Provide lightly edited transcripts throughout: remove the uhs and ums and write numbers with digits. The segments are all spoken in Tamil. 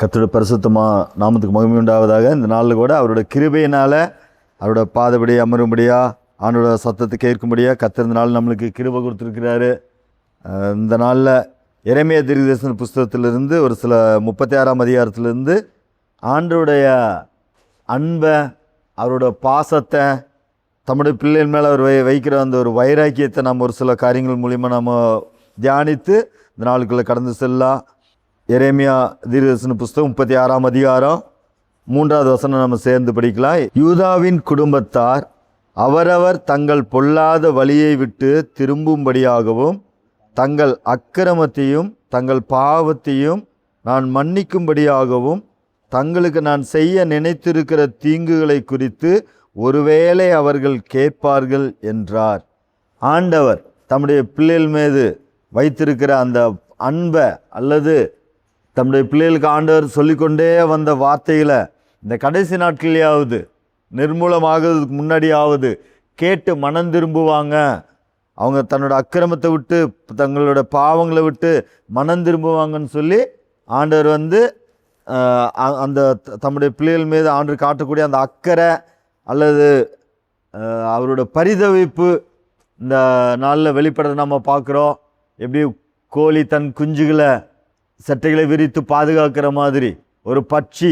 கர்த்தருடைய பரிசுத்தமா நாமத்துக்கு மகிமை உண்டாவதாக. இந்த நாளில் கூட அவரோட கிருபையினால் அவரோட பாதபடி அமரும்படியா ஆண்டோட சத்தத்தை கேட்கும்படியா கர்த்தர் இந்த நாள் நம்மளுக்கு கிருபை கொடுத்துருக்கிறாரு. இந்த நாளில் எரேமியா தீர்க்கதரிசன புஸ்தகத்திலிருந்து ஒரு சில 36ஆம் அதிகாரத்திலிருந்து ஆண்டோடைய அன்பை, அவரோட பாசத்தை, தம்முடைய பிள்ளைகள் மேலே அவர் வைக்கிற அந்த ஒரு வைராக்கியத்தை நம்ம ஒரு சில காரியங்கள் மூலிமா நம்ம தியானித்து இந்த நாளுக்குள்ளே கடந்து செல்லலாம். எரேமியா தீர்க்கதரிசன புஸ்தகம் 36ஆம் அதிகாரம் 3வது வசனம் நம்ம சேர்ந்து படிக்கலாம். யூதாவின் குடும்பத்தார் அவரவர் தங்கள் பொல்லாத வழியை விட்டு திரும்பும்படியாகவும் தங்கள் அக்கிரமத்தையும் தங்கள் பாவத்தையும் நான் மன்னிக்கும்படியாகவும் தங்களுக்கு நான் செய்ய நினைத்திருக்கிற தீங்குகளை குறித்து ஒருவேளை அவர்கள் கேட்பார்கள் என்றார். ஆண்டவர் தம்முடைய பிள்ளைகள் மீது வைத்திருக்கிற அந்த அன்பை அல்லது தம்முடைய பிள்ளைகளுக்கு ஆண்டவர் சொல்லிக்கொண்டே வந்த வார்த்தைகளை இந்த கடைசி நாட்களையாவது நிர்மூலமாகிறதுக்கு முன்னாடியாவது கேட்டு மனம் திரும்புவாங்க, அவங்க தன்னோட அக்கிரமத்தை விட்டு தங்களோட பாவங்களை விட்டு மனம் திரும்புவாங்கன்னு சொல்லி ஆண்டவர் அந்த தம்முடைய பிள்ளைகள் மீது ஆண்டவர் காட்டக்கூடிய அந்த அக்கறை அல்லது அவரோட பரிதவிப்பு இந்த நாளில் வெளிப்பட நம்ம பார்க்குறோம். எப்படி கோழி தன் குஞ்சுகளை சட்டைகளை விரித்து பாதுகாக்கிற மாதிரி, ஒரு பட்சி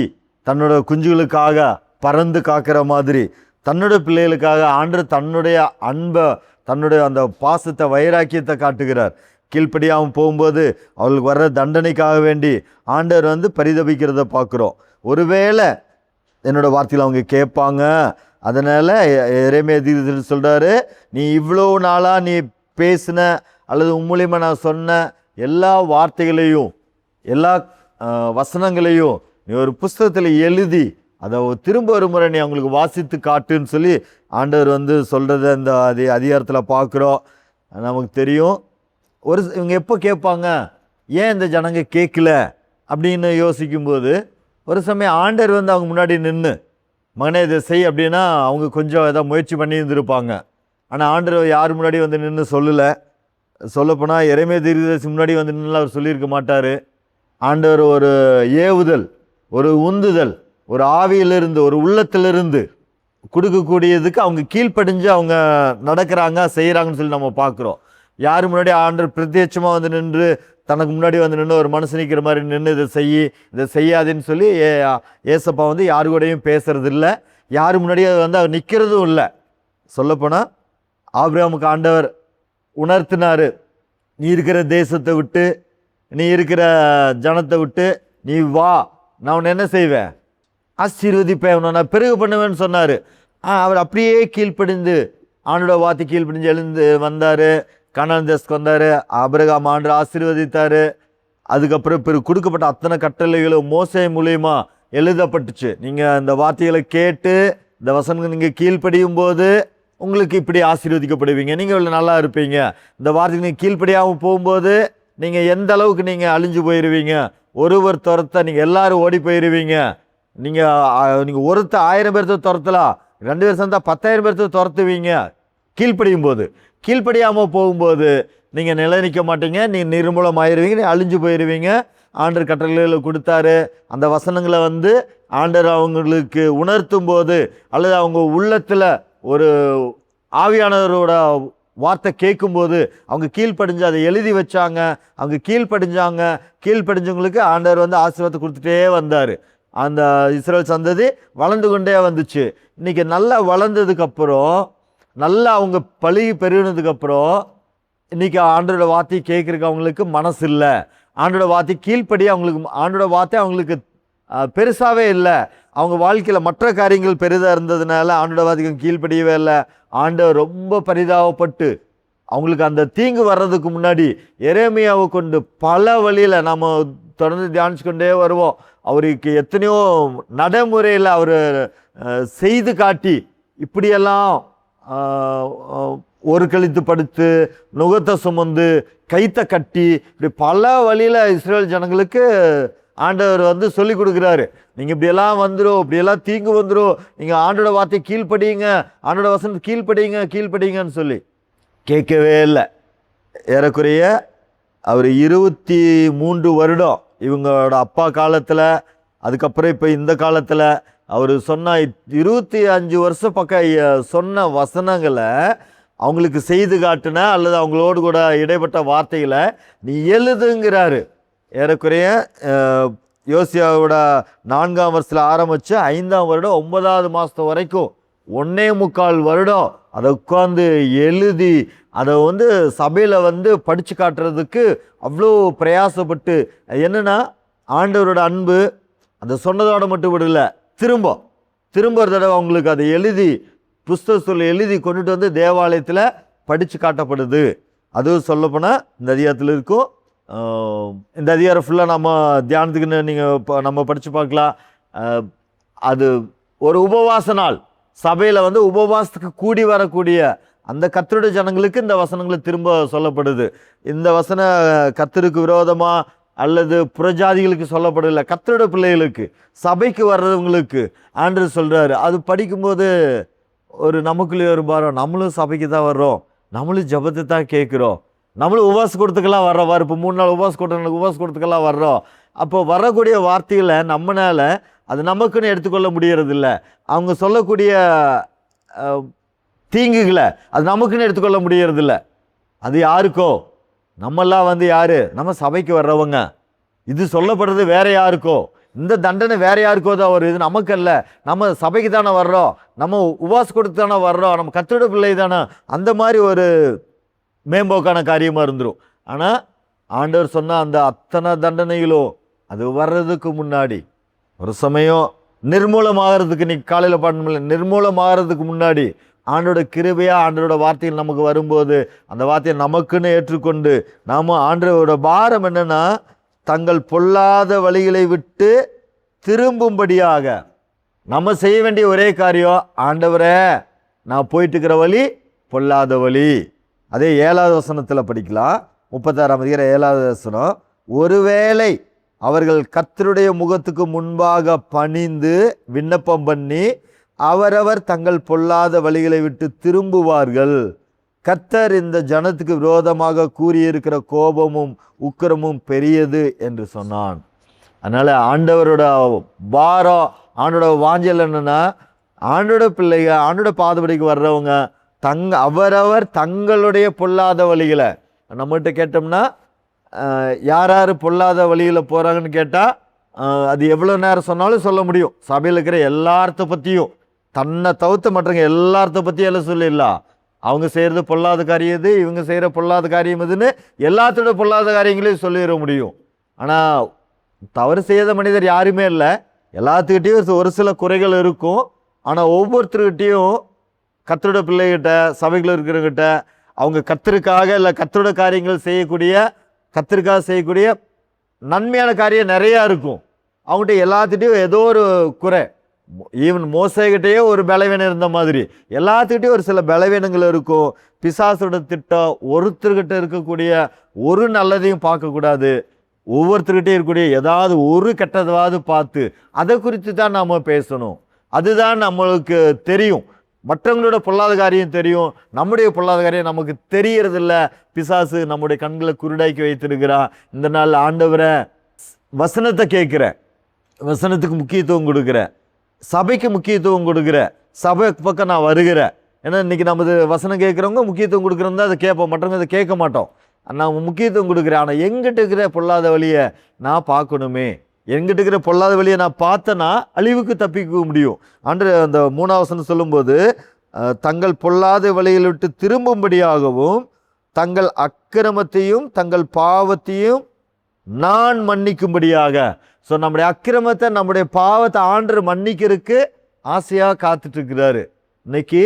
தன்னோட குஞ்சுகளுக்காக பறந்து காக்கிற மாதிரி, தன்னோட பிள்ளைகளுக்காக ஆண்டவர் தன்னுடைய அன்பை, தன்னுடைய அந்த பாசத்தை, வைராக்கியத்தை காட்டுகிறார். கீழ்ப்படியாமல் போகும்போது அவர்களுக்கு வர்ற தண்டனைக்காக வேண்டி ஆண்டவர் பரிதபிக்கிறத பார்க்குறோம். ஒருவேளை என்னோடய வார்த்தையில் அவங்க கேட்பாங்க. அதனால் எரேமியா தீர்க்கதரிசி சொல்கிறாரு, நீ இவ்வளோ நாளாக நீ பேசின அல்லது மூலியமாக நான் சொன்ன எல்லா வார்த்தைகளையும் எல்லா வசனங்களையும் நீ ஒரு புஸ்தகத்தில் எழுதி அதை திரும்ப ஒரு முறை நீ அவங்களுக்கு வாசித்து காட்டுன்னு சொல்லி ஆண்டவர் சொல்கிறத இந்த அதிகாரத்தில் பார்க்குறோம். நமக்கு தெரியும். இவங்க எப்போ கேட்பாங்க, ஏன் இந்த ஜனங்க கேட்கல அப்படின்னு யோசிக்கும்போது ஒரு சமயம் ஆண்டவர் அவங்க முன்னாடி நின்று மகனே இதை செய் அப்படின்னா அவங்க கொஞ்சம் ஏதாவது முயற்சி பண்ணி இருந்திருப்பாங்க. ஆனால் ஆண்டவர் யார் முன்னாடி நின்று சொல்லலை. சொல்லப்போனால் எரேமியா தீர்க்கதரிசி முன்னாடி நின்று அவர் சொல்லியிருக்க மாட்டார். ஆண்டவர் ஒரு ஏவுதல், ஒரு உந்துதல், ஒரு ஆவியிலிருந்து, ஒரு உள்ளத்திலிருந்து கொடுக்கக்கூடியதுக்கு அவங்க கீழ்ப்படிஞ்சு அவங்க நடக்கிறாங்க, செய்கிறாங்கன்னு சொல்லி நம்ம பார்க்குறோம். யார் முன்னாடி ஆண்டவர் பிரத்யட்சமாக நின்று தனக்கு முன்னாடி நின்று ஒரு மனசு நிற்கிற மாதிரி நின்று இதை செய்யாதுன்னு சொல்லி ஏசப்பா யாரு கூடயும் பேசுறது இல்லை, யார் முன்னாடியே அவர் நிற்கிறதும் இல்லை. சொல்லப்போனால் ஆபிரகாமுக்கு ஆண்டவர் உணர்த்தினார், நீ இருக்கிற தேசத்தை விட்டு, நீ இருக்கிற ஜனத்தை விட்டு நீ வா, நான் உன்னை என்ன செய்வேன், ஆசீர்வதிப்பேன், நான் பெருகு பண்ணுவேன்னு சொன்னார். அவர் அப்படியே கீழ்ப்படிந்து ஆண்டோட வார்த்தை கீழ்ப்படிஞ்சு எழுந்து வந்தார். கானான் தேசத்துக்கு வந்தார். ஆபிரகாம் ஆண்டவர் ஆசீர்வதித்தார். அதுக்கப்புறம் கொடுக்கப்பட்ட அத்தனை கட்டளைகளும் மோசே மூலியமா எழுதப்பட்டுச்சு. நீங்கள் இந்த வார்த்தைகளை கேட்டு இந்த வசனங்கள் நீங்கள் கீழ்ப்படியும் போது உங்களுக்கு இப்படி ஆசீர்வதிக்கப்படுவீங்க, நீங்கள் நல்லா இருப்பீங்க. இந்த வார்த்தைக்கு நீங்கள் கீழ்ப்படியாமல் போகும்போது நீங்கள் எந்த அளவுக்கு நீங்கள் அழிஞ்சு போயிடுவீங்க, ஒருவர் துரத்த நீங்கள் எல்லாரும் ஓடி போயிடுவீங்க. நீங்கள் ஒருத்தர் 1000 பேர்த்த துரத்தலாம், 2 பேர் சேர்ந்தா 10,000 பேர்த்த துரத்துவீங்க. கீழ்ப்படியும் போது, கீழ்ப்படியாமல் போகும்போது நீங்கள் நிலைநிற்க மாட்டீங்க, நீங்கள் நிர்மூலமாயிருவீங்க, நீங்கள் அழிஞ்சு போயிடுவீங்க. ஆண்டவர் கட்டளைகளை கொடுத்தாரு. அந்த வசனங்களை ஆண்டவர் அவங்களுக்கு உணர்த்தும் போது அல்லது அவங்க உள்ளத்தில் ஒரு ஆவியானவரோட வார்த்தை கேட்கும்போது அவங்க கீழ்ப்படிஞ்சு அதை எழுதி வச்சாங்க. அவங்க கீழ்ப்படிஞ்சவங்களுக்கு ஆண்டவர் ஆசீர்வாதத்தை கொடுத்துட்டே வந்தார். அந்த இஸ்ரவேல் சந்ததி வளர்ந்து கொண்டே வந்துச்சு. இன்றைக்கி நல்லா வளர்ந்ததுக்கப்புறம், நல்லா அவங்க பழகி பெருகினதுக்கப்புறம் இன்றைக்கி ஆண்டோட வார்த்தையை கேட்குறதுக்கு அவங்களுக்கு மனசு இல்லை. ஆண்டோட வார்த்தை கீழ்ப்படி ஆண்டோட வார்த்தை அவங்களுக்கு பெருசாகவே இல்லை. அவங்க வாழ்க்கையில் மற்ற காரியங்கள் பெரிதாக இருந்ததுனால ஆண்டோட வார்த்தைக்கு கீழ்ப்படியவே இல்லை. ஆண்டவர் ரொம்ப பரிதாபப்பட்டு அவங்களுக்கு அந்த தீங்கு வர்றதுக்கு முன்னாடி எரேமியாவை கொண்டு பல வழியில் நாம் தொடர்ந்து தியானிச்சு கொண்டே வருவோம். அவருக்கு எத்தனையோ நடைமுறையில் அவர் செய்து காட்டி, இப்படியெல்லாம் ஒரு கழித்து படுத்து, நுகத்தை சுமந்து, கைத்தை கட்டி, இப்படி பல வழியில் இஸ்ரேல் ஜனங்களுக்கு ஆண்டவர் சொல்லி கொடுக்குறாரு. நீங்கள் இப்படியெல்லாம் வந்துடும், இப்படியெல்லாம் தீங்கு வந்துடும், நீங்கள் ஆண்டோட வார்த்தை கீழ்ப்படியுங்க, ஆண்டோட வசனத்தை கீழ்ப்படியுங்கன்னு சொல்லி கேட்கவே இல்லை. ஏறக்குறைய அவர் 23 வருடம் இவங்களோட அப்பா காலத்தில் அதுக்கப்புறம் இப்போ இந்த காலத்தில் அவர் சொன்ன 25 வருஷம் பக்கம் சொன்ன வசனங்களை அவங்களுக்கு செய்து காட்டின அல்லது அவங்களோடு கூட இடைப்பட்ட வார்த்தைகளை நீ எழுதுங்கிறாரு. ஏறக்குறைய யோசியாவோட 4ஆம் வருஷத்தில் ஆரம்பித்து 5ஆம் வருடம் 9வது மாதத்து வரைக்கும் 1.25 வருடம் அதை உட்காந்து எழுதி அதை சபையில் படித்து காட்டுறதுக்கு அவ்வளோ பிரயாசப்பட்டு, என்னென்னா ஆண்டவரோட அன்பு அதை சொன்னதோடு மட்டும் விடலை, திரும்ப ஒரு தடவை அவங்களுக்கு அதை எழுதி புஸ்தகத்தில் எழுதி கொண்டுட்டு தேவாலயத்தில் படித்து காட்டப்படுது. அதுவும் சொல்லப்போனால் இந்த அதிகாரத்தில் இருக்கும். இந்த அதிகாரம் ஃபுல்லாக நம்ம தியானத்துக்குன்னு நீங்கள் நம்ம படித்து பார்க்கலாம். அது ஒரு உபவாச நாள், சபையில் உபவாசத்துக்கு கூடி வரக்கூடிய அந்த கர்த்தருடைய ஜனங்களுக்கு இந்த வசனங்களை திரும்ப சொல்லப்படுது. இந்த வசன கர்த்தருக்கு விரோதமாக அல்லது புறஜாதிகளுக்கு சொல்லப்படலை, கர்த்தருடைய பிள்ளைகளுக்கு, சபைக்கு வர்றவங்களுக்கு ஆண்டவர் சொல்கிறாரு. அது படிக்கும்போது நமக்குள்ளேயே ஒரு பாரம், நம்மளும் சபைக்கு தான் வர்றோம், நம்மளும் ஜெபத்தை தான் கேட்குறோம், நம்மளும் உபவாச கூட்டத்துக்கெல்லாம் வர்றோம், இப்போ 3 நாள் உபவாச கூட்டத்துக்கெல்லாம் வர்றோம். அப்போ வரக்கூடிய வார்த்தைகளை நம்மளால் அது நமக்குன்னு எடுத்துக்கொள்ள முடியறதில்ல. அவங்க சொல்லக்கூடிய தீங்குகளை அது நமக்குன்னு எடுத்துக்கொள்ள முடியறதில்ல. அது யாருக்கோ, நம்மெல்லாம் யார், நம்ம சபைக்கு வர்றவங்க. இது சொல்லப்படுறது வேற யாருக்கோ, இந்த தண்டனை வேற யாருக்கோ தான் வரும், இது நமக்கு அல்ல. நம்ம சபைக்கு தானே வர்றோம், நம்ம உபவாச கொடுத்து தானே வர்றோம், நம்ம கர்த்தருடைய பிள்ளை தானே, அந்த மாதிரி ஒரு மேம்போக்கான காரியமாக இருந்துடும். ஆனால் ஆண்டவர் சொன்னால் அந்த அத்தனை தண்டனைகளும் அது வர்றதுக்கு முன்னாடி ஒரு சமயம் நிர்மூலமாகறதுக்கு, நீ காலையில் பண்ணல, நிர்மூலமாகறதுக்கு முன்னாடி ஆண்டோட கிருபையாக ஆண்டோட வார்த்தைகள் நமக்கு வரும்போது அந்த வார்த்தையை நமக்குன்னு ஏற்றுக்கொண்டு நாம் ஆண்டவரோட பாரம் என்னென்னா தங்கள் பொல்லாத வழிகளை விட்டு திரும்பும்படியாக நம்ம செய்ய வேண்டிய ஒரே காரியம், ஆண்டவரே நான் போயிட்டு இருக்கிற வழி பொல்லாத வழி. அதே 7வது வசனத்தில் படிக்கலாம், 36ஆம் அதிகாரம் 7வது வசனம். ஒருவேளை அவர்கள் கர்த்தருடைய முகத்துக்கு முன்பாக பணிந்து விண்ணப்பம் பண்ணி அவரவர் தங்கள் பொல்லாத வழிகளை விட்டு திரும்புவார்கள், கர்த்தர் இந்த ஜனத்துக்கு விரோதமாக கூறியிருக்கிற கோபமும் உக்கிரமும் பெரியது என்று சொன்னான். அதனால் ஆண்டவரோட பாரம், ஆண்டோட வாஞ்சல் என்னென்னா, ஆண்டோட பிள்ளைங்க ஆண்டோட பாதபடிக்கு வர்றவங்க அவரவர் தங்களுடைய பொல்லாத வழிகளை நம்மகிட்ட கேட்டோம்னா, யார் யார் பொல்லாத வழியில் போகிறாங்கன்னு கேட்டால் அது எவ்வளோ நேரம் சொன்னாலும் சொல்ல முடியும். சபையில் இருக்கிற எல்லார்த்த பற்றியும், தன்னை தவிர்த்து மற்றவங்க எல்லார்த்த பற்றியும் எல்லாம் சொல்லிடலாம். அவங்க செய்கிறது பொல்லாத காரியம் எது, இவங்க செய்கிற பொல்லாத காரியம் எதுன்னு எல்லாத்தோட பொல்லாத காரியங்களையும் சொல்லிட முடியும். ஆனால் தவறு செய்யாத மனிதர் யாருமே இல்லை. எல்லாத்துக்கிட்டேயும் ஒரு சில குறைகள் இருக்கும். ஆனால் ஒவ்வொருத்தருக்கிட்டையும் கர்த்தருடைய பிள்ளைகிட்ட, சபைகள் இருக்கிறவங்கிட்ட, அவங்க கர்த்தருக்காக இல்லை கர்த்தருடைய காரியங்கள் செய்யக்கூடிய, கர்த்தருக்காக செய்யக்கூடிய நன்மையான காரியம் நிறையா இருக்கும். அவங்ககிட்ட எல்லாத்துட்டையும் ஏதோ ஒரு குறை, ஈவன் மோசைகிட்டேயே ஒரு பலவீனம் இருந்த மாதிரி எல்லாத்துக்கிட்டையும் ஒரு சில பலவீனங்கள் இருக்கும். பிசாசோட திட்டம், ஒருத்தர்கிட்ட இருக்கக்கூடிய ஒரு நல்லதையும் பார்க்கக்கூடாது, ஒவ்வொருத்தர்கிட்டையும் இருக்கக்கூடிய ஏதாவது ஒரு கெட்டதாவது பார்த்து அதை குறித்து தான் நாம் பேசணும். அதுதான் நம்மளுக்கு தெரியும். மற்றவங்களோட பொல்லாத காரியம் தெரியும், நம்முடைய பொல்லாத காரியம் நமக்கு தெரியறதில்ல. பிசாசு நம்முடைய கண்களை குருடாக்கி வைத்திருக்கிறான். இந்த நாள் ஆண்டவரை வசனத்தை கேட்குற, வசனத்துக்கு முக்கியத்துவம் கொடுக்குற, சபைக்கு முக்கியத்துவம் கொடுக்குற, சபை பக்கம் நான் வருகிறேன். ஏன்னா இன்றைக்கி நமது வசனம் கேட்குறவங்க முக்கியத்துவம் கொடுக்குறோம் தான் அதை கேட்போம், மற்றவங்க அதை கேட்க மாட்டோம். நான் முக்கியத்துவம் கொடுக்குறேன். ஆனால் எங்கிட்ட இருக்கிற பொல்லாத வழியை நான் பார்க்கணுமே, எங்கிட்ட இருக்கிற பொல்லாத வழியை நான் பார்த்தேன்னா அழிவுக்கு தப்பிக்க முடியும். அன்று அந்த 3ஆம் வசனம் சொல்லும்போது, தங்கள் பொல்லாத வழியை விட்டு திரும்பும்படியாகவும் தங்கள் அக்கிரமத்தையும் தங்கள் பாவத்தையும் நான் மன்னிக்கும்படியாக. ஸோ நம்முடைய அக்கிரமத்தை, நம்முடைய பாவத்தை ஆண்டவர் மன்னிக்கிறதுக்கு ஆசையாக காத்துட்ருக்கிறாரு. இன்னைக்கு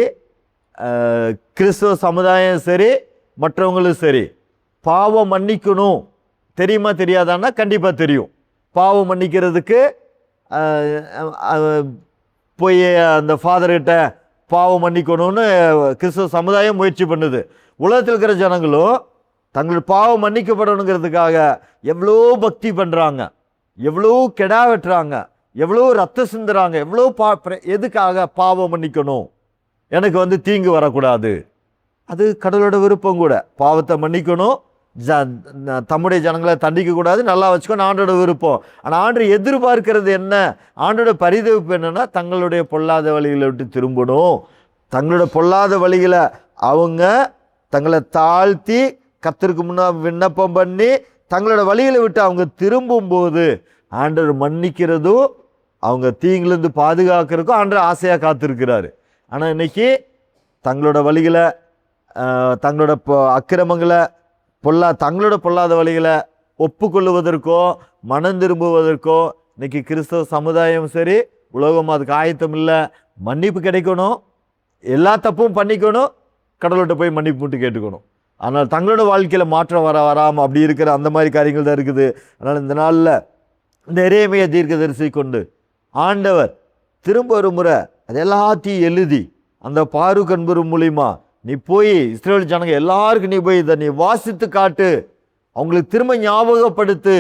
கிறிஸ்துவ சமுதாயம் சரி, மற்றவங்களும் சரி, பாவம் மன்னிக்கணும் தெரியுமா தெரியாதான்னா கண்டிப்பாக தெரியும். பாவம் மன்னிக்கிறதுக்கு போய் அந்த ஃபாதர்கிட்ட பாவம் மன்னிக்கணும்னு கிறிஸ்துவ சமுதாயம் முயற்சி பண்ணுது. உலகத்தில் இருக்கிற ஜனங்களும் தங்கள் பாவம் மன்னிக்கப்படணுங்கிறதுக்காக எவ்வளோ பக்தி பண்ணுறாங்க, எவ்வளோ கெடா வெட்டுறாங்க, எவ்வளோ ரத்தம் சிந்துறாங்க, எவ்வளோ எதுக்காக? பாவம் மன்னிக்கணும், எனக்கு தீங்கு வரக்கூடாது. அது கடவுளோட விருப்பம் கூட. பாவத்தை மன்னிக்கணும், தம்முடைய ஜனங்களை தண்டிக்கக்கூடாது, நல்லா வச்சுக்கணும் ஆண்டோட விருப்பம். ஆனால் ஆண்டு எதிர்பார்க்கிறது என்ன? ஆண்டோட பரிதவிப்பு என்னன்னா, தங்களுடைய பொல்லாத வழிகளை விட்டு திரும்பணும். தங்களோட பொல்லாத வழிகளை அவங்க தங்களை தாழ்த்தி கர்த்தருக்கு முன்னா விண்ணப்பம் பண்ணி தங்களோட வழிகளை விட்டு அவங்க திரும்பும்போது ஆண்டவர் மன்னிக்கிறதும் அவங்க தீங்கிலிருந்து பாதுகாக்கிறதுக்கும் ஆண்டவர் ஆசையாக காத்திருக்கிறாரு. ஆனால் இன்னைக்கு தங்களோட வழிகளை தங்களோட அக்கிரமங்களை தங்களோட பொல்லாத வழிகளை ஒப்புக்கொள்ளுவதற்கோ மனம் திரும்புவதற்கோ இன்னைக்கு கிறிஸ்தவ சமுதாயம் சரி உலகம் அதுக்கு ஆயத்தம் இல்லை. மன்னிப்பு கிடைக்கணும், எல்லா தப்பும் பண்ணிக்கணும், கடவுள்கிட்ட போய் மன்னிப்பு மட்டும் கேட்டுக்கணும். ஆனால் தங்களோட வாழ்க்கையில் மாற்றம் வராமல் அப்படி இருக்கிற அந்த மாதிரி காரியங்கள் தான் இருக்குது. அதனால் இந்த நாளில் இந்த எரேமியா தீர்க்கதரிசி கொண்டு ஆண்டவர் திரும்ப ஒரு முறை அது எல்லாத்தையும் எழுதி அந்த பாருக் அன்பர் மூலிமா நீ போய் இஸ்ரேல் ஜனங்க எல்லாருக்கும் நீ போய் இதை நீ வாசித்து காட்டு, அவங்களுக்கு திரும்ப ஞாபகப்படுத்து.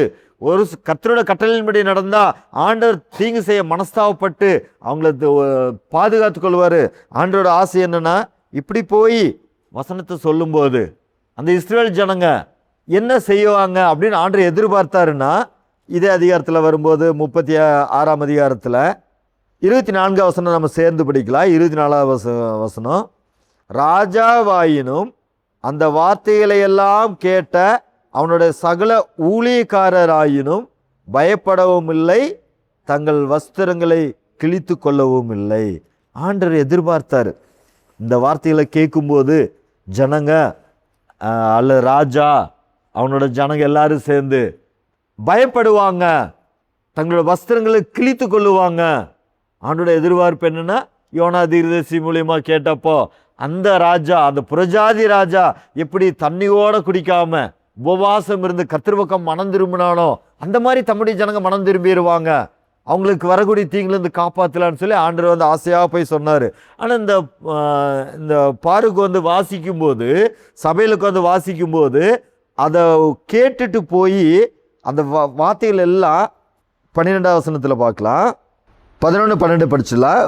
ஒரு கர்த்தரோட கட்டளையின்படி நடந்தால் ஆண்டவர் தீங்கு செய்ய மனஸ்தாபப்பட்டு அவங்கள பாதுகாத்து கொள்வார். ஆண்டவரோட ஆசை என்னன்னா, இப்படி போய் வசனத்தை சொல்லும்போது அந்த இஸ்ரேல் ஜனங்க என்ன செய்வாங்க அப்படின்னு ஆண்டவர் எதிர்பார்த்தாருன்னா, இதே அதிகாரத்தில் வரும்போது 36ஆம் அதிகாரத்தில் 24ஆம் வசனம் நம்ம சேர்ந்து படிக்கலாம். 24ஆம் வசனம், ராஜாவாயினும் அந்த வார்த்தைகளை எல்லாம் கேட்ட அவனுடைய சகல ஊழியக்காரராயினும் பயப்படவும் இல்லை, தங்கள் வஸ்திரங்களை கிழித்து கொள்ளவும் இல்லை. ஆண்டவர் எதிர்பார்த்தார். இந்த வார்த்தைகளை கேட்கும்போது ஜனங்க அல்ல ராஜா அவனோட ஜனங்க எல்லாரும் சேர்ந்து பயப்படுவாங்க, தங்களோட வஸ்திரங்களை கிழித்து கொள்ளுவாங்க. ஆண்டோட எதிர்பார்ப்பு என்னன்னா, யோனா தீர்க்கதரிசி மூலியமா கேட்டப்போ அந்த ராஜா அந்த புரஜாதி ராஜா எப்படி தண்ணியோட குடிக்காம உபவாசம் இருந்து கர்த்தர் பக்கம் மனம் திரும்பினானோ அந்த மாதிரி தம்முடைய ஜனங்க மனம் திரும்பிடுவாங்க, அவங்களுக்கு வரக்கூடிய தீங்கிலிருந்து காப்பாற்றலான்னு சொல்லி ஆண்டவர் வந்து ஆசையாக போய் சொன்னார். ஆனால் இந்த பாருக்கு வாசிக்கும்போது சபையிலுக்கு வாசிக்கும்போது அதை கேட்டுட்டு போய் அந்த வார்த்தைகள் எல்லாம் 12ஆம் வசனத்தில் பார்க்கலாம். 11, 12 படிச்சிடலாம்.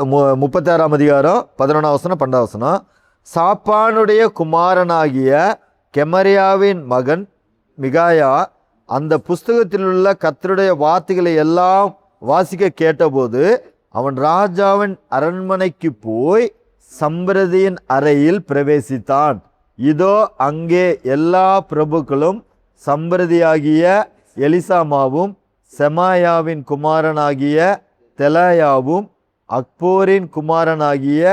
36ஆம் அதிகாரம் 11ஆம் வசனம் 12ஆம் வசனம். சாப்பானுடைய குமாரனாகிய கெமரியாவின் மகன் மிகாயா அந்த புஸ்தகத்தில் உள்ள கர்த்தருடைய வார்த்தைகளை எல்லாம் வாசிக்க கேட்டபோது அவன் ராஜாவின் அரண்மனைக்கு போய் சம்பிரதியின் அறையில் பிரவேசித்தான். இதோ அங்கே எல்லா பிரபுக்களும் சம்பிரதியாகிய எலிசாமாவும் செமாயாவின் குமாரனாகிய தெலாயாவும் அக்போரின் குமாரனாகிய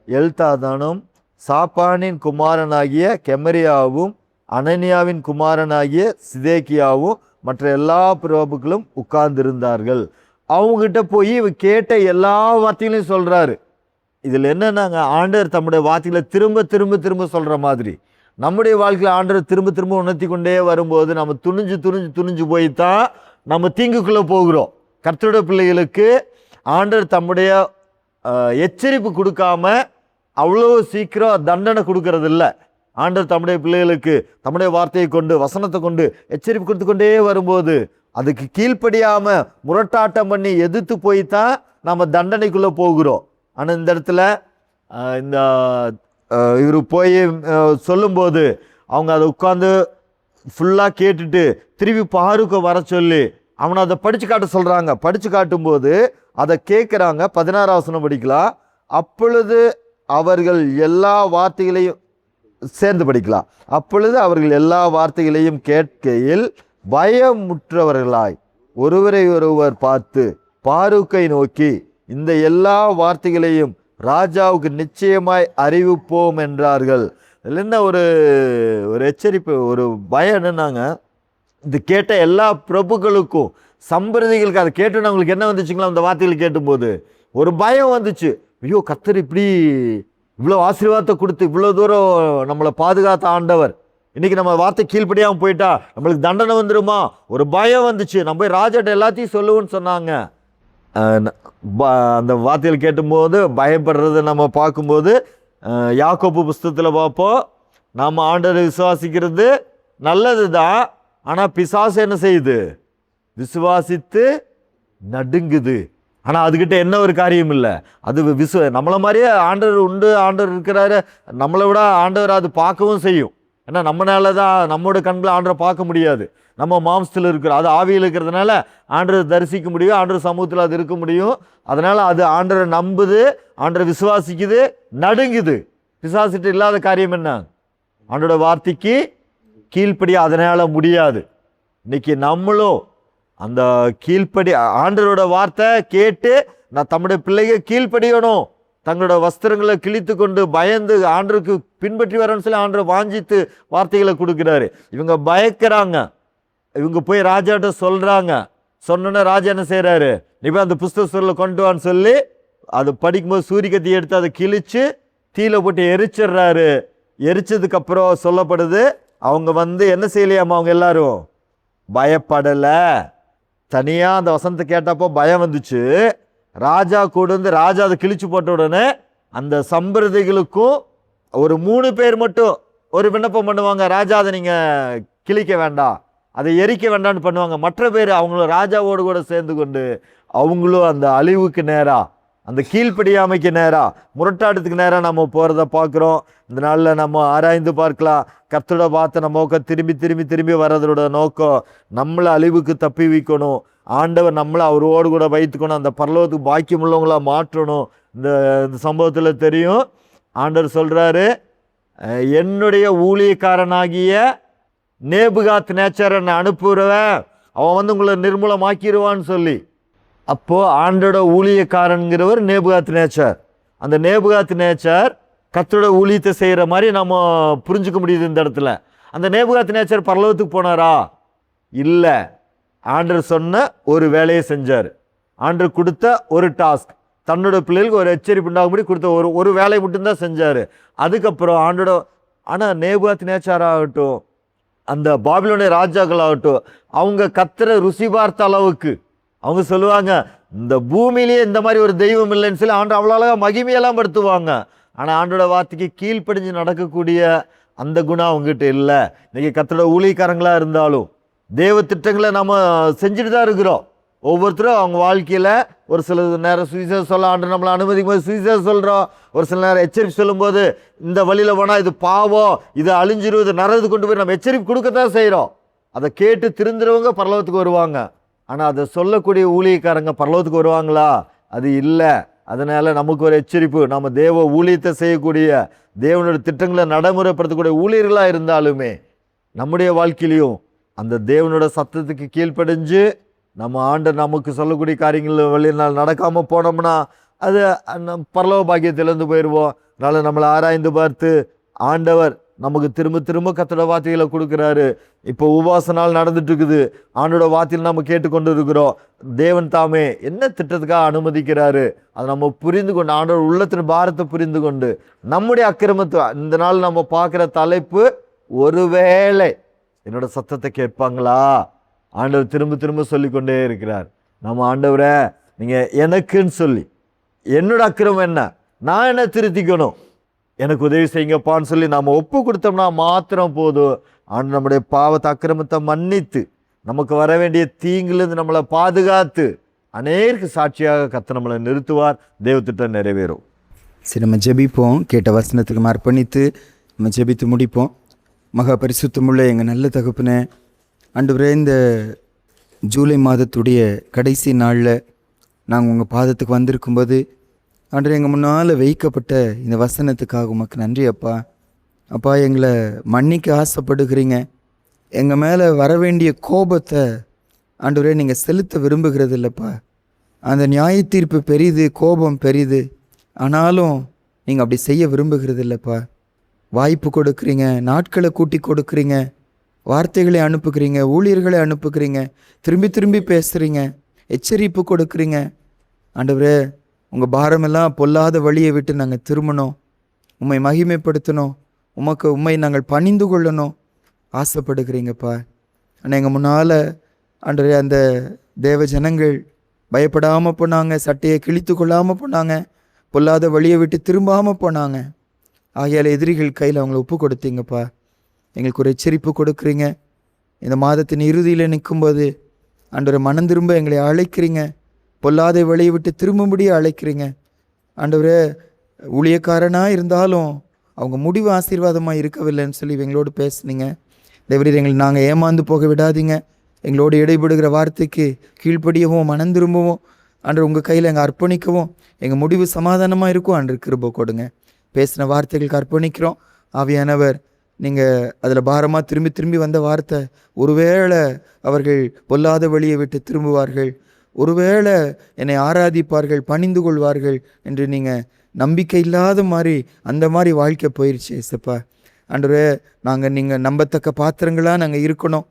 எல்தாதானும் சாப்பானின் குமாரனாகிய கெமரியாவும் அனனியாவின் குமாரனாகிய சிதேக்கியாவும் மற்ற எல்லா பிரபுக்களும் உட்கார்ந்திருந்தார்கள். அவங்ககிட்ட போய் கேட்ட எல்லா வார்த்தைகளையும் சொல்றாரு. இதில் என்னன்னாங்க, ஆண்டவர் தம்முடைய வார்த்தைகளை திரும்ப திரும்ப திரும்ப சொல்ற மாதிரி நம்முடைய வாழ்க்கையில் ஆண்டவர் திரும்ப திரும்ப உணர்த்தி கொண்டே வரும்போது நம்ம துணிஞ்சு போய்தான் நம்ம தீங்குக்குள்ளே போகிறோம். கர்த்தருடைய பிள்ளைகளுக்கு ஆண்டவர் தம்முடைய எச்சரிப்பு கொடுக்காம அவ்வளோ சீக்கிரம் தண்டனை கொடுக்கறது இல்லை. ஆண்டவர் தம்முடைய பிள்ளைகளுக்கு தம்முடைய வார்த்தையை கொண்டு வசனத்தை கொண்டு எச்சரிப்பு கொடுத்து கொண்டே வரும்போது அதுக்கு கீழ்ப்படியாமல் முரட்டாட்டம் பண்ணி எதிர்த்து போய்தான் நம்ம தண்டனைக்குள்ளே போகிறோம். ஆனால் இந்த இடத்துல இந்த இவர் போய் சொல்லும்போது அவங்க அதை உட்காந்து ஃபுல்லாக கேட்டுட்டு திருப்பி பாருக்கு வர சொல்லி அவனை அதை படித்து காட்ட சொல்கிறாங்க. படித்து காட்டும்போது அதை கேட்குறாங்க. 16ஆம் வசனம் படிக்கலாம். அப்பொழுது அவர்கள் எல்லா வார்த்தைகளையும் சேர்ந்து படிக்கலாம். அப்பொழுது அவர்கள் எல்லா வார்த்தைகளையும் கேட்கையில் பயமுற்றவர்களாய் ஒருவரை ஒருவர் பார்த்து பாருக்கை நோக்கி இந்த எல்லா வார்த்தைகளையும் ராஜாவுக்கு நிச்சயமாய் அறிவிப்போம் என்றார்கள். இதில் என்ன ஒரு எச்சரிப்பு, ஒரு பயம் என்னன்னாங்க, இது கேட்ட எல்லா பிரபுக்களுக்கும் சம்பிரதிகளுக்கு அதை கேட்டுன்னு அவங்களுக்கு என்ன வந்துச்சுங்களா, அந்த வார்த்தைகள் கேட்டும்போது ஒரு பயம் வந்துச்சு. ஐயோ, கர்த்தர் இப்படி இவ்வளோ ஆசீர்வாதத்தை கொடுத்து இவ்வளோ தூரம் நம்மளை பாதுகாத்த ஆண்டவர் இன்னைக்கு நம்ம வார்த்தை கீழ்ப்படியாமல் போயிட்டா நம்மளுக்கு தண்டனை வந்துடுமா, ஒரு பயம் வந்துச்சு. நம்ம போய் ராஜாட்ட எல்லாத்தையும் சொல்லுவோன்னு சொன்னாங்க. அந்த வார்த்தைகள் கேட்டும்போது பயப்படுறதை நம்ம பார்க்கும்போது யாக்கோபு புஸ்தகத்தில் பார்ப்போம், நாம் ஆண்டவரை விசுவாசிக்கிறது நல்லது தான். ஆனால் பிசாசு என்ன செய்யுது, விசுவாசித்து நடுங்குது. ஆனால் அதுக்கிட்ட என்ன ஒரு காரியம் இல்லை, அது நம்மளை மாதிரியே ஆண்டவர் உண்டு, ஆண்டவர் இருக்கிறாரு, நம்மளை விட ஆண்டவர் அது பார்க்கவும் செய்யும். ஏன்னா நம்மளால தான் நம்மளோட கண்களை ஆண்டரை பார்க்க முடியாது. நம்ம மாம்சத்தில் இருக்கிறோம், அது ஆவியில் இருக்கிறதுனால ஆண்டரை தரிசிக்க முடியும், ஆண்டர் சமூகத்தில் அது இருக்க முடியும். அதனால் அது ஆண்டரை நம்புது, ஆண்டரை விசுவாசிக்குது, நடுங்குது. பிசாசிட்டு இல்லாத காரியம் என்ன? ஆண்டோட வார்த்தைக்கு கீழ்ப்படிய அதனால் முடியாது. இன்னைக்கு நம்மளும் அந்த கீழ்ப்படி ஆண்டரோட வார்த்தை கேட்டு நான் தம்முடைய பிள்ளைங்க கீழ்ப்படியணும், தங்களோட வஸ்திரங்களை கிழித்து கொண்டு பயந்து ஆண்டருக்கு பின்பற்றி வரணும்னு சொல்லி ஆண்டரை வாஞ்சித்து வார்த்தைகளை கொடுக்குறாரு. இவங்க பயக்கிறாங்க, இவங்க போய் ராஜாட்ட சொல்கிறாங்க. சொன்னோன்னே ராஜா என்ன செய்கிறாரு? நீ போய் அந்த புஸ்தக சொல்ல கொண்டு வான்னு சொல்லி அது படிக்கும்போது சூரிய கத்தி எடுத்து அதை கிழித்து தீயில போட்டு எரிச்சிடுறாரு. எரிச்சதுக்கப்புறம் சொல்லப்படுது, அவங்க என்ன செய்யலையாமா, அவங்க எல்லாரும் பயப்படலை. தனியாக அந்த வசனத்தை கேட்டப்போ பயம் வந்துச்சு. ராஜா கூட ராஜா அதை கிழிச்சு போட்ட உடனே அந்த சம்பிரதிகளுக்கும் ஒரு 3 பேர் மட்டும் ஒரு விண்ணப்பம் பண்ணுவாங்க, ராஜா அதை நீங்கள் கிழிக்க வேண்டாம், அதை எரிக்க வேண்டாம்னு பண்ணுவாங்க. மற்ற பேர் அவங்களும் ராஜாவோடு கூட சேர்ந்து கொண்டு அவங்களும் அந்த அழிவுக்கு நேராக, அந்த கீழ்ப்படியாமைக்கு நேராக, முரட்டாட்டத்துக்கு நேராக நம்ம போகிறத பார்க்குறோம். இந்த நாளில் நம்ம ஆராய்ந்து பார்க்கலாம். கர்த்தரோட பார்த்து நம்ம நோக்கம் திரும்பி திரும்பி திரும்பி வர்றதோட நோக்கம் நம்மளை அழிவுக்கு தப்பி வைக்கணும். ஆண்டவர் நம்மளை அவரோடு கூட வைத்துக்கணும், அந்த பரலோகத்துக்கு பாக்கியம் உள்ளவங்களா மாற்றணும். இந்த சம்பவத்தில் தெரியும், ஆண்டவர் சொல்கிறாரு, என்னுடைய ஊழியக்காரனாகிய நேபுகாத் நேச்சரை அனுப்புகிறவன் அவன் உங்களை நிர்மூலமாக்கிடுவான்னு சொல்லி. அப்போது ஆண்டோட ஊழியக்காரன்கிறவர் நேபுகாத் நேச்சர். அந்த நேபுகாத் நேச்சர் கர்த்தரோட ஊழியத்தை செய்கிற மாதிரி நம்ம புரிஞ்சுக்க முடியுது இந்த இடத்துல. அந்த நேபுகாத் நேச்சர் பரலோகத்துக்கு போனாரா? இல்லை. ஆண்டர் சொன்ன ஒரு வேலையை செஞ்சார். ஆண்டர் கொடுத்த ஒரு டாஸ்க், தன்னோட பிள்ளைகளுக்கு ஒரு எச்சரிப்பு உண்டாகும்படி கொடுத்த ஒரு வேலையை மட்டும்தான் செஞ்சார். அதுக்கப்புறம் ஆண்டோட ஆனால் நேபுகாத் நேச்சர் ஆகட்டும், அந்த பாபிலோனிய ராஜாக்கள் ஆகட்டும், அவங்க கர்த்தரை ருசி பார்த்த அளவுக்கு அவங்க சொல்லுவாங்க, இந்த பூமியிலேயே இந்த மாதிரி ஒரு தெய்வம் இல்லைன்னு சொல்லி ஆண்டு அவ்வளோ அழகாக மகிமையெல்லாம் படுத்துவாங்க. ஆனால் ஆண்டோட வார்த்தைக்கு கீழ்ப்படிஞ்சு நடக்கக்கூடிய அந்த குணம் அவங்ககிட்ட இல்லை. இன்றைக்கி கர்த்தரோட ஊழியக்காரங்களாக இருந்தாலும் தேவ திட்டங்களை நம்ம செஞ்சுட்டு தான் இருக்கிறோம். ஒவ்வொருத்தரும் அவங்க வாழ்க்கையில் ஒரு சில நேரம் சுவிசேஷம் சொல்ல ஆண்டு நம்மளை அனுமதிக்கும் போது சுவிசேஷம் சொல்கிறோம். ஒரு சில நேரம் எச்சரிப்பு சொல்லும்போது இந்த வழியில் போனால் இது பாவம், இது அழிஞ்சிருவது, நரது கொண்டு போய் நம்ம எச்சரிப்பு கொடுக்கத்தான் செய்கிறோம். அதை கேட்டு திருந்துறவங்க பரலோகத்துக்கு வருவாங்க. ஆனால் அதை சொல்லக்கூடிய ஊழியக்காரங்க பரலோகத்துக்கு வருவாங்களா? அது இல்லை. அதனால் நமக்கு ஒரு எச்சரிப்பு, நம்ம தேவ ஊழியத்தை செய்யக்கூடிய தேவனோட திட்டங்களை நடைமுறைப்படுத்தக்கூடிய ஊழியர்களாக இருந்தாலுமே நம்முடைய வாழ்க்கையிலையும் அந்த தேவனோட சத்தத்துக்கு கீழ்ப்படிஞ்சு நம்ம ஆண்டர் நமக்கு சொல்லக்கூடிய காரியங்கள் வழியினால் நடக்காமல் போனோம்னா அது பரலோக பாக்கியத்திலேருந்து போயிடுவோம். அதனால் நம்மளை ஆராய்ந்து பார்த்து ஆண்டவர் நமக்கு திரும்ப திரும்ப கர்த்தரோட வார்த்தைகளை கொடுக்குறாரு. இப்போ உபவாச நாள் நடந்துட்டு இருக்குது, ஆண்டோட வார்த்தையில் நம்ம கேட்டுக்கொண்டு இருக்கிறோம். தேவன் தாமே என்ன திட்டத்துக்காக அனுமதிக்கிறாரு அதை நம்ம புரிந்து கொண்டு, ஆண்டோட உள்ளத்தின் பாரத்தை புரிந்து கொண்டு நம்முடைய அக்கிரமத்தை இந்த நாள் நம்ம பார்க்குற தலைப்பு, ஒருவேளை என்னோட சத்தத்தை கேட்பாங்களா? ஆண்டவர் திரும்ப திரும்ப சொல்லிக்கொண்டே இருக்கிறார். நம்ம ஆண்டவரை நீங்கள் எனக்குன்னு சொல்லி, என்னோட அக்கிரமம் என்ன, நான் என்ன திருத்திக்கணும், எனக்கு உதவி செய்யுங்கப்பான்னு சொல்லி நாம் ஒப்பு கொடுத்தோம்னா மாத்திரம் போதும். ஆண்டு நம்முடைய பாவத்தை அக்கிரமத்தை மன்னித்து நமக்கு வர வேண்டிய தீங்கிலிருந்து நம்மளை பாதுகாத்து அநேருக்கு சாட்சியாக கர்த்தர் நம்மளை நிறுத்துவார். தேவத்திட்டம் நிறைவேறும். சரி, நம்ம ஜெபிப்போம். கேட்ட வசனத்துக்கு அர்ப்பணித்து நம்ம ஜெபித்து முடிப்போம். மகா பரிசுத்தமுள்ள எங்கள் நல்ல தகப்பனே, ஆண்டவரே, இந்த ஜூலை மாதத்துடைய கடைசி நாளில் நாங்கள் உங்கள் பாதத்துக்கு வந்திருக்கும்போது ஆண்டவரே, எங்கள் முன்னால் வைக்கப்பட்ட இந்த வசனத்துக்காக உமக்கு நன்றி அப்பா. அப்பா, எங்களை மன்னிக்க ஆசைப்படுகிறீங்க. எங்கள் மேலே வர வேண்டிய கோபத்தை ஆண்டவரே நீங்கள் செலுத்த விரும்புகிறது இல்லைப்பா. அந்த நியாய தீர்ப்பு பெரிது, கோபம் பெரிது, ஆனாலும் நீங்கள் அப்படி செய்ய விரும்புகிறது இல்லைப்பா. வாய்ப்பு கொடுக்குறீங்க, நாட்களை கூட்டி கொடுக்குறீங்க, வார்த்தைகளை அனுப்புகிறீங்க, ஊழியர்களை அனுப்புகிறீங்க, திரும்பி திரும்பி பேசுகிறீங்க, எச்சரிப்பு கொடுக்குறீங்க. ஆண்டவரே, உங்கள் பாரமெல்லாம் பொல்லாத வழியை விட்டு நாங்கள் திரும்பணும், உம்மை மகிமைப்படுத்தணும், உம்மை நாங்கள் பணிந்து கொள்ளணும் ஆசைப்படுகிறீங்கப்பா. ஆனால் எங்கள் முன்னால் ஆண்டவரே, அந்த தேவ ஜனங்கள் பயப்படாமல் போனாங்க, சட்டையை கிழித்து கொள்ளாமல் போனாங்க, பொல்லாத வழியை விட்டு திரும்பாமல் போனாங்க. ஆகையால் எதிரிகள் கையில் அவங்கள ஒப்பு கொடுத்தீங்கப்பா. எங்களுக்கு ஒரு எச்சரிப்பு கொடுக்குறீங்க. இந்த மாதத்தின் இறுதியில் நிற்கும்போது ஆண்டவரை மனம் திரும்ப எங்களை அழைக்கிறீங்க, பொல்லாத வழியை விட்டு திரும்பும்படியே அழைக்கிறீங்க. ஆண்டவரே, ஊழியக்காரனாக இருந்தாலும் அவங்க முடிவு ஆசீர்வாதமாக இருக்கவில்லைன்னு சொல்லி எங்களோடு பேசுனீங்க. தேவரீர் எங்களை நாங்கள் ஏமாந்து போக விடாதீங்க. எங்களோடு இடைபடுகிற வார்த்தைக்கு கீழ்ப்படியவும் மனம் திரும்பவும் ஆண்டவர் உங்கள் கையில் எங்கள் அர்ப்பணிக்கவும் எங்கள் முடிவு சமாதானமாக இருக்கும். ஆண்டவர் கிருபை கொடுங்க. பேசின வார்த்தைகளுக்கு அர்ப்பணிக்கிறோம். ஆவியானவர் நீங்கள் அதில் பாரமாக திரும்பி திரும்பி வந்த வார்த்தை, ஒருவேளை அவர்கள் பொல்லாத வழியை விட்டு திரும்புவார்கள், ஒருவேளை என்னை ஆராதிப்பார்கள், பணிந்து கொள்வார்கள் என்று நீங்கள் நம்பிக்கை இல்லாத மாதிரி அந்த மாதிரி வாழ்க்கை போயிடுச்சு ஏசப்பா. ஆண்டவரே, நீங்கள் நம்பத்தக்க பாத்திரங்களாக நாங்கள் இருக்கணும்.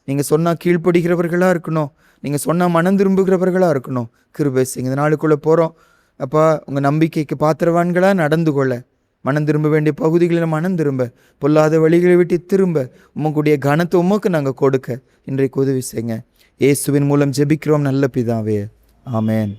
நீங்கள் சொன்னால் கீழ்ப்படுகிறவர்களாக இருக்கணும். நீங்கள் சொன்னால் மனம் திரும்புகிறவர்களாக இருக்கணும். கிருபை செய்யுங்க. இந்த நாளுக்குள்ளே போகிறோம் அப்பா. உங்கள் நம்பிக்கைக்கு பாத்திரவான்களாக நடந்து கொள்ள, மனம் திரும்ப வேண்டிய பகுதிகளில் மனம் திரும்ப, பொல்லாத வழிகளை விட்டு திரும்ப, உமக்குடைய கனத்தை உமக்கு நாங்கள் கொடுக்க இன்றைக்கு உதவி செய்யுங்க. இயேசுவின் மூலம் ஜெபிக்கிறோம் நல்ல பிதாவே, ஆமென்.